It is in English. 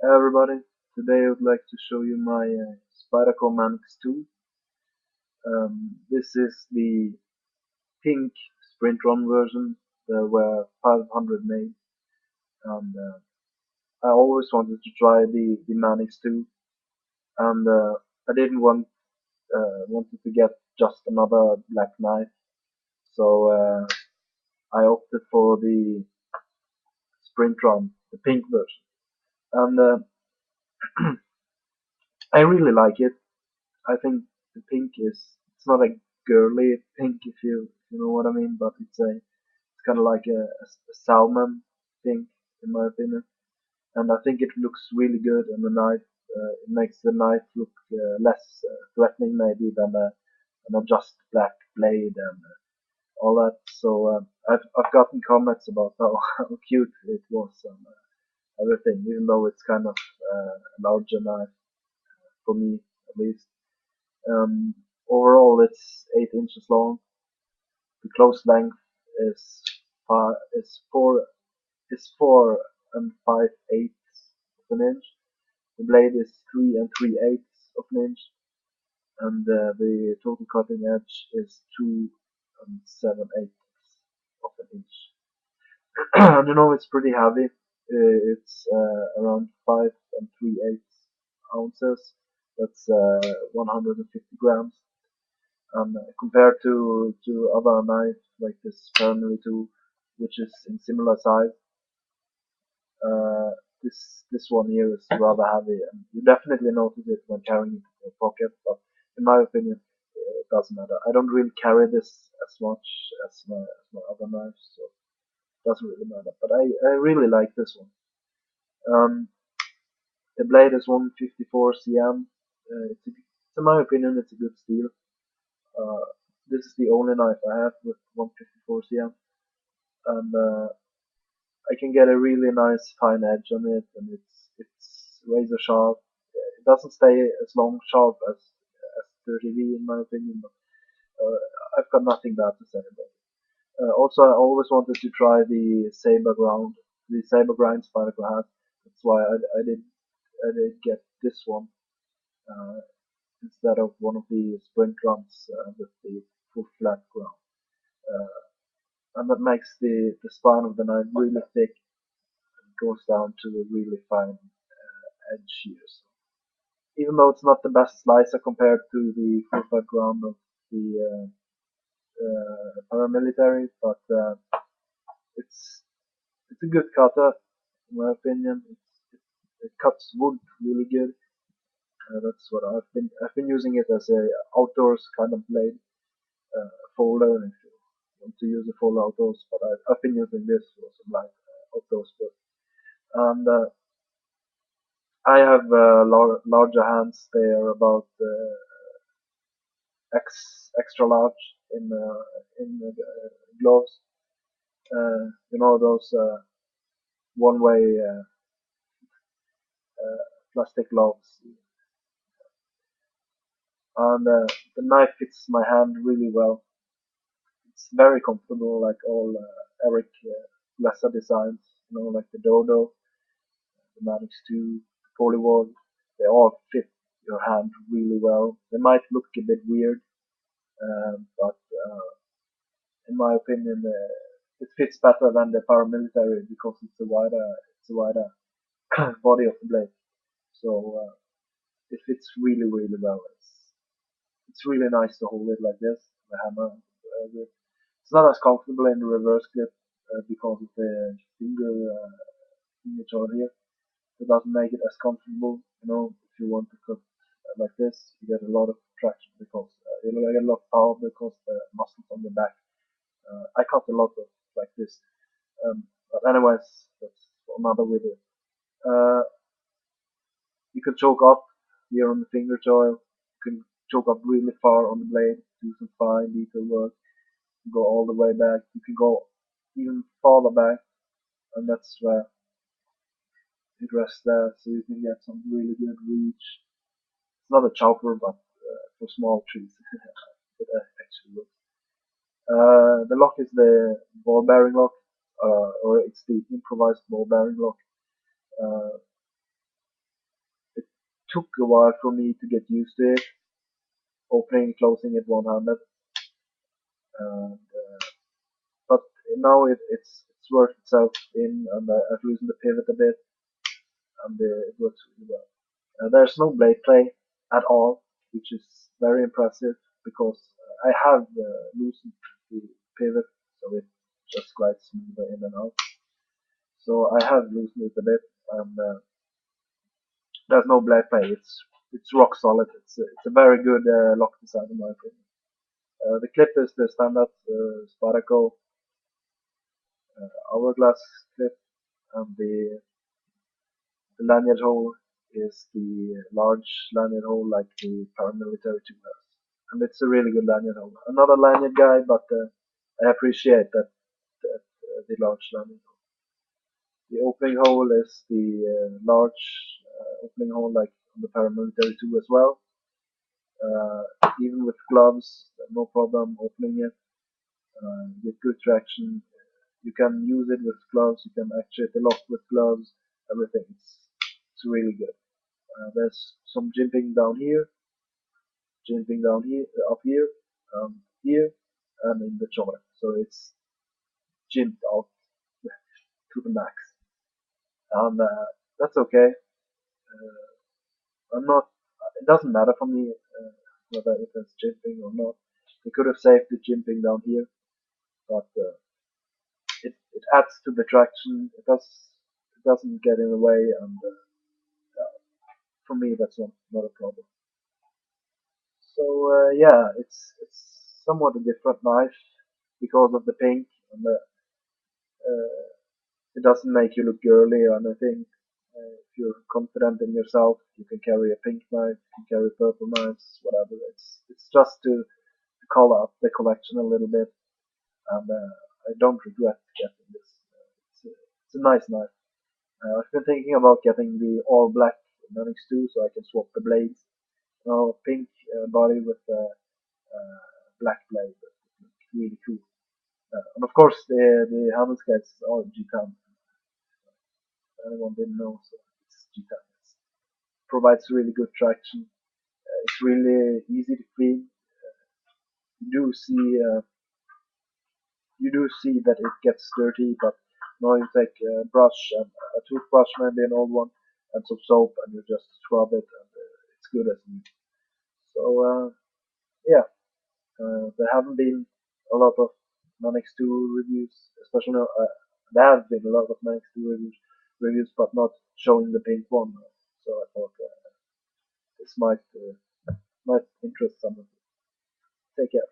Hi everybody, today I would like to show you my Spyderco Manix 2. This is the pink Sprintrun version. There were 500 made, and I always wanted to try the Manix 2, and I didn't wanted to get just another black knife, so I opted for the Sprintrun, the pink version, and I really like it. I think the pink it's not a girly pink if you know what I mean, but it's kind of like a salmon pink in my opinion, and I think it looks really good on the knife. It makes the knife look less threatening maybe than a just black blade and all that. So I've gotten comments about how cute it was and everything, even though it's kind of a larger knife for me at least. Um, Overall, it's 8 inches long. The close length is four and 5/8 of an inch. The blade is 3 and 3/8 of an inch, and the total cutting edge is 2 and 7/8 of an inch. And it's pretty heavy. It's around 5 and 3/8 ounces. That's 150 grams. Compared to other knives like this family tool, which is in similar size, uh, this one here is rather heavy, and you definitely notice it when carrying it in your pocket. But in my opinion, it doesn't matter. I don't really carry this as much as my other knives, so it doesn't really matter. But I really like this one. Um, the blade is 154 cm. In my opinion, it's a good steel. Uh, this is the only knife I have with 154 cm, and I can get a really nice fine edge on it, and it's razor sharp. It doesn't stay as long sharp as 30V in my opinion, but I've got nothing bad to say about it. Also, I always wanted to try the saber grind Spyderco has. That's why I did get this one uh, instead of one of the sprint runs with the full flat ground. Uh, and that makes the spine of the knife really thick and goes down to a really fine edge here. So even though it's not the best slicer compared to the full flat ground of the paramilitary, but it's it's a good cutter in my opinion. It cuts wood really good. That's what I've been using it as a outdoors kind of blade, folder if you want to use a folder outdoors. But I've been using this for some like outdoors work. And I have larger hands. They are about extra large in gloves. Those one-way plastic gloves, and the knife fits my hand really well. It's very comfortable, like all Eric lesser designs. Like the Dodo, the Manix 2, the Polywog. They all fit your hand really well. They might look a bit weird, but in my opinion, it fits better than the paramilitary because it's a wider body of the blade. So it fits really, really well. It's really nice to hold it like this, the hammer grip. It's not as comfortable in the reverse grip because of the finger joint here. It doesn't make it as comfortable. If you want to cut like this, you get a lot of traction because you get a lot of power because the muscles on the back. I cut a lot of like this. But anyways, that's another video. Uh, you can choke up here on the finger joint. You can choke up really far on the blade, do some fine detail work, go all the way back. You can go even farther back, and that's where it rests there, so you can get some really good reach. It's not a chopper, but for small trees, it actually works. The lock is the ball bearing lock, or it's the improvised ball bearing lock. Uh, took a while for me to get used to it, opening and closing it one-handed. And, but now it's worked itself in, and I've loosened the pivot a bit, and it works really well. There's no blade play at all, which is very impressive because I have loosened the pivot, so it just glides smoother in and out. So I have loosened it a bit, and there's no blade play. It's rock solid. It's a very good lock design in my opinion. The clip is the standard Spyderco hourglass clip, and the lanyard hole is the large lanyard hole like the paramilitary 2 has. And it's a really good lanyard hole. I'm not a lanyard guy, but I appreciate that the large lanyard hole. The opening hole is the large opening hole like on the paramilitary 2 as well. Even with gloves, no problem opening it. With good traction. You can use it with gloves. You can actuate the lock with gloves. Everything. It's really good. There's some jimping down here, up here, here, and in the joint. So it's jimped out to the max, and that's okay. I'm not. It doesn't matter for me whether it has jimping or not. They could have saved the jimping down here, but it adds to the traction. It doesn't get in the way, and for me that's not a problem. So yeah, it's somewhat a different knife because of the pink, and uh, it doesn't make you look girly or anything. If you're confident in yourself, you can carry a pink knife, you can carry purple knives, whatever. It's just to color up the collection a little bit, and I don't regret getting this. It's a nice knife. I've been thinking about getting the all black Manix too, so I can swap the blades. Pink body with black blade. Really cool. And of course, the handle skates are G10. Anyone didn't know, so it's G10. It provides really good traction. It's really easy to clean. You do see you do see that it gets dirty, but now you take a brush and a toothbrush, maybe an old one, and some soap, and you just scrub it, and it's good as new. So yeah, there haven't been a lot of Manix 2 reviews, especially there have been a lot of Manix 2 reviews, but not showing the pink one. So I thought this might interest some of you. Take care.